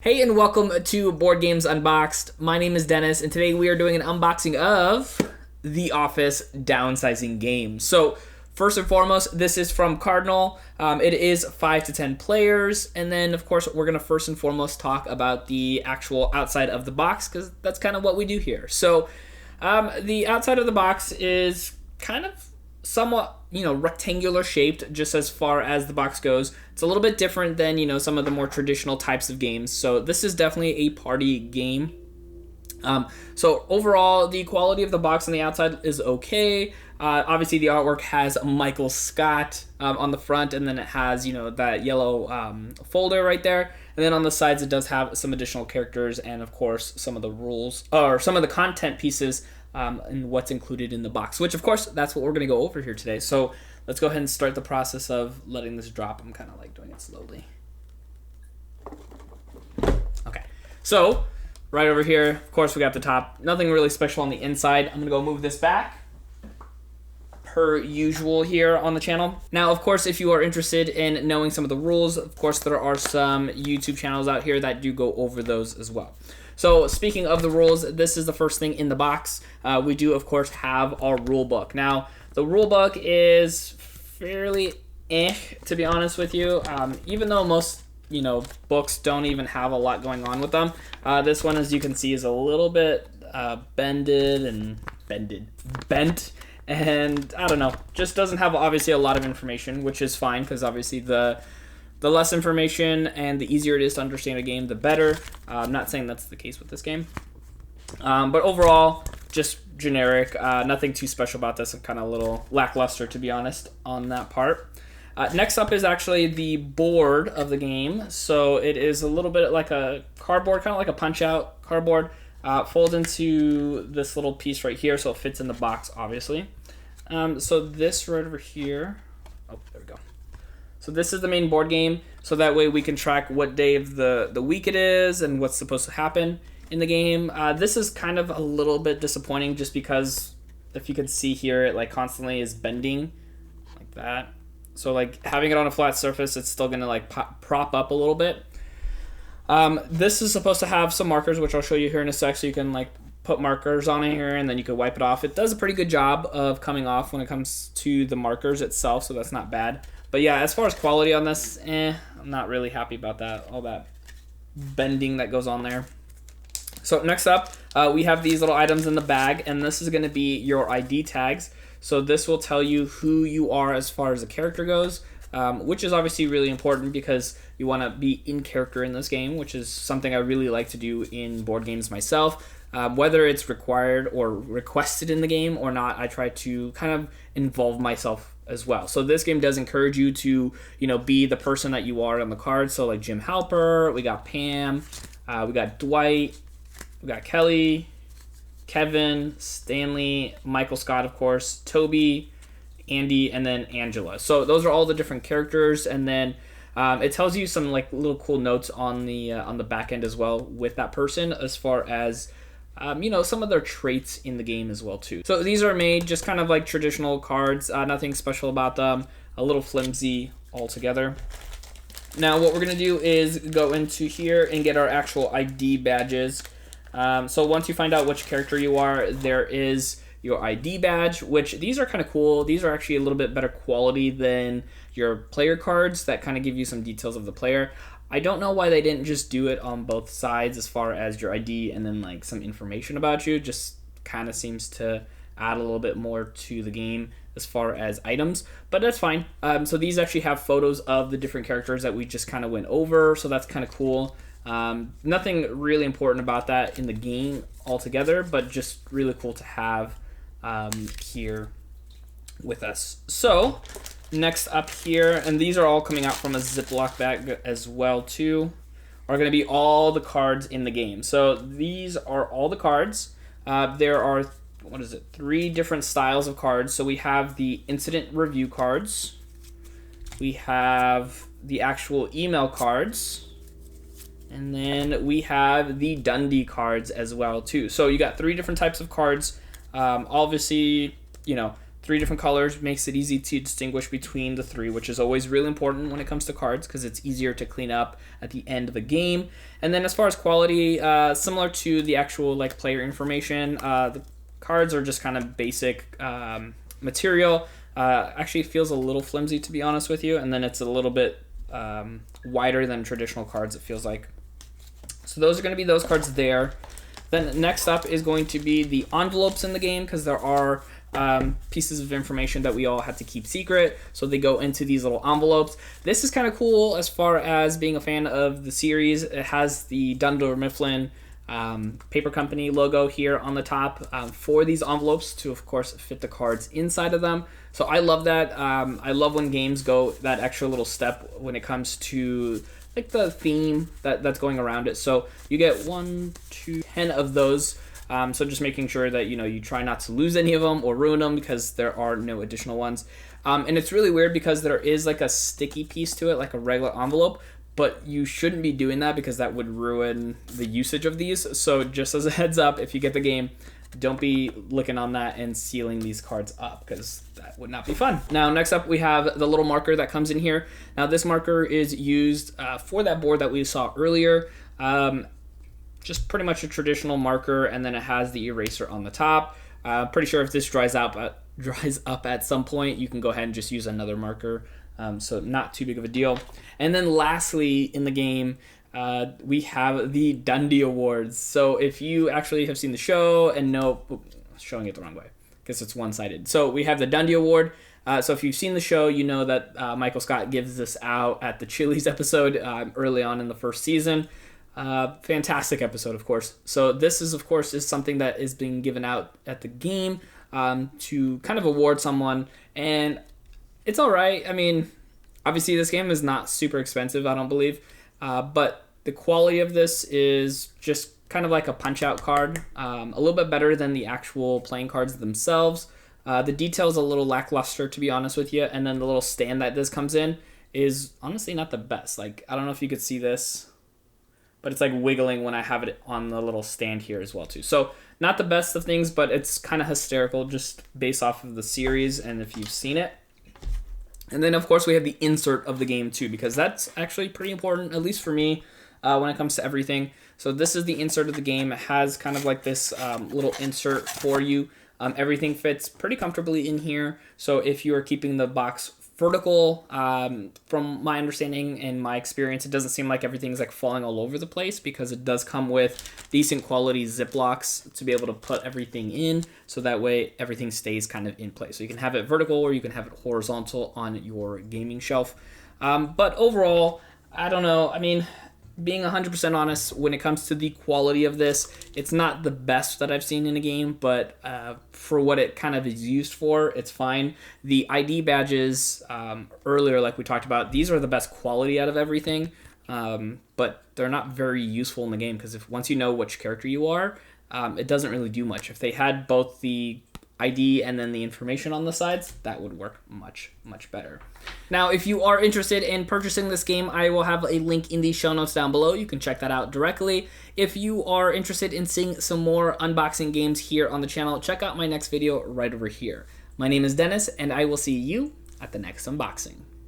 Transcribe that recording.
Hey and welcome to Board Games Unboxed. My name is Dennis and today we are doing an unboxing of The Office Downsizing Game. So first and foremost, this is from Cardinal. It is 5 to 10 players, and then of course we're going to first and foremost talk about the actual outside of the box because that's kind of what we do here. So the outside of the box is kind of somewhat, rectangular shaped just as far as the box goes. It's a little bit different than, some of the more traditional types of games. So this is definitely a party game. So overall, the quality of the box on the outside is okay. Obviously, the artwork has Michael Scott on the front, and then it has, that yellow folder right there. And then on the sides, it does have some additional characters and, of course, some of the rules or some of the content pieces and what's included in the box, which, of course, that's what we're going to go over here today. So let's go ahead and start the process of letting this drop. I'm kind of like doing it slowly. Okay, so right over here, of course, we got the top. Nothing really special on the inside. I'm going to go move this back per usual here on the channel. Now, of course, if you are interested in knowing some of the rules, of course, there are some YouTube channels out here that do go over those as well. So speaking of the rules, this is the first thing in the box. We do, of course, have our rule book. Now, the rule book is fairly to be honest with you. Even though most, books don't even have a lot going on with them, this one, as you can see, is a little bit bent, and I don't know, just doesn't have obviously a lot of information, which is fine because obviously the less information and the easier it is to understand a game, the better. I'm not saying that's the case with this game. But overall, just generic. Nothing too special about this. I'm kind of a little lackluster, to be honest, on that part. Next up is actually the board of the game. So it is a little bit like a cardboard, kind of like a punch-out cardboard. Folds into this little piece right here, so it fits in the box, obviously. So this right over here. Oh, there we go. So this is the main board game, so that way we can track what day of the week it is and what's supposed to happen in the game. This is kind of a little bit disappointing just because if you can see here, it like constantly is bending like that. So like having it on a flat surface, it's still gonna like prop up a little bit. This is supposed to have some markers, which I'll show you here in a sec, so you can like put markers on it here and then you can wipe it off. It does a pretty good job of coming off when it comes to the markers itself, so that's not bad. But yeah, as far as quality on this, I'm not really happy about that, all that bending that goes on there. So next up, we have these little items in the bag, and this is going to be your ID tags. So this will tell you who you are as far as the character goes, which is obviously really important because you want to be in character in this game, which is something I really like to do in board games myself. Whether it's required or requested in the game or not, I try to kind of involve myself as well. So this game does encourage you to, be the person that you are on the card. So like Jim Halper, we got Pam, we got Dwight, we got Kelly, Kevin, Stanley, Michael Scott, of course, Toby, Andy, and then Angela. So those are all the different characters, and then it tells you some like little cool notes on the back end as well with that person as far as some of their traits in the game as well too. So these are made just kind of like traditional cards, nothing special about them, a little flimsy altogether. Now what we're gonna do is go into here and get our actual ID badges. So once you find out which character you are, there is your ID badge, which these are kind of cool. These are actually a little bit better quality than your player cards that kind of give you some details of the player. I don't know why they didn't just do it on both sides as far as your ID and then like some information about you. Just kind of seems to add a little bit more to the game as far as items, but that's fine. So these actually have photos of the different characters that we just kind of went over, so that's kind of cool. Nothing really important about that in the game altogether, but just really cool to have here with us. So next up here, and these are all coming out from a Ziploc bag as well too, are going to be all the cards in the game. So these are all the cards. There are, 3 different styles of cards. So we have the incident review cards. We have the actual email cards. And then we have the Dundee cards as well too. So you got 3 different types of cards. Obviously, 3 3 different colors makes it easy to distinguish between the 3, which is always really important when it comes to cards because it's easier to clean up at the end of the game. And then as far as quality, similar to the actual like player information, the cards are just kind of basic material. Actually, it feels a little flimsy, to be honest with you, and then it's a little bit wider than traditional cards, it feels like. So those are going to be those cards there. Then next up is going to be the envelopes in the game, because there are pieces of information that we all have to keep secret, so they go into these little envelopes. This is kind of cool as far as being a fan of the series. It has the Dunder Mifflin paper company logo here on the top for these envelopes to, of course, fit the cards inside of them. So I love that. I love when games go that extra little step when it comes to like the theme that's going around it. So you get 1, 2, 10 of those. So just making sure that you try not to lose any of them or ruin them, because there are no additional ones. And it's really weird because there is like a sticky piece to it, like a regular envelope, but you shouldn't be doing that because that would ruin the usage of these. So just as a heads up, if you get the game, don't be looking on that and sealing these cards up, because that would not be fun. Now, next up, we have the little marker that comes in here. Now, this marker is used for that board that we saw earlier. Just pretty much a traditional marker, and then it has the eraser on the top. Pretty sure if this dries up at some point, you can go ahead and just use another marker. So not too big of a deal. And then lastly in the game, we have the Dundie Awards. So if you actually have seen the show and know, showing it the wrong way because it's one-sided. So we have the Dundie Award. So if you've seen the show, you know that Michael Scott gives this out at the Chili's episode early on in the first season. Fantastic episode, of course. So this is, of course, is something that is being given out at the game to kind of award someone. And it's all right. I mean, obviously this game is not super expensive, I don't believe. But the quality of this is just kind of like a punch-out card. A little bit better than the actual playing cards themselves. The detail is a little lackluster, to be honest with you. And then the little stand that this comes in is honestly not the best. Like, I don't know if you could see this, but it's like wiggling when I have it on the little stand here as well too. So not the best of things, but it's kind of hysterical just based off of the series and if you've seen it. And then, of course, we have the insert of the game, too, because that's actually pretty important, at least for me, when it comes to everything. So this is the insert of the game. It has kind of like this little insert for you. Everything fits pretty comfortably in here. So if you are keeping the box vertical, from my understanding and my experience, it doesn't seem like everything's like falling all over the place, because it does come with decent quality Ziplocs to be able to put everything in, so that way everything stays kind of in place. So you can have it vertical or you can have it horizontal on your gaming shelf. But overall, I don't know. I mean, being 100% honest, when it comes to the quality of this, it's not the best that I've seen in a game, but for what it kind of is used for, it's fine. The ID badges, earlier, like we talked about, these are the best quality out of everything, but they're not very useful in the game, because if once you know which character you are, it doesn't really do much. If they had both the ID and then the information on the sides, that would work much, much better. Now, if you are interested in purchasing this game, I will have a link in the show notes down below. You can check that out directly. If you are interested in seeing some more unboxing games here on the channel, check out my next video right over here. My name is Dennis, and I will see you at the next unboxing.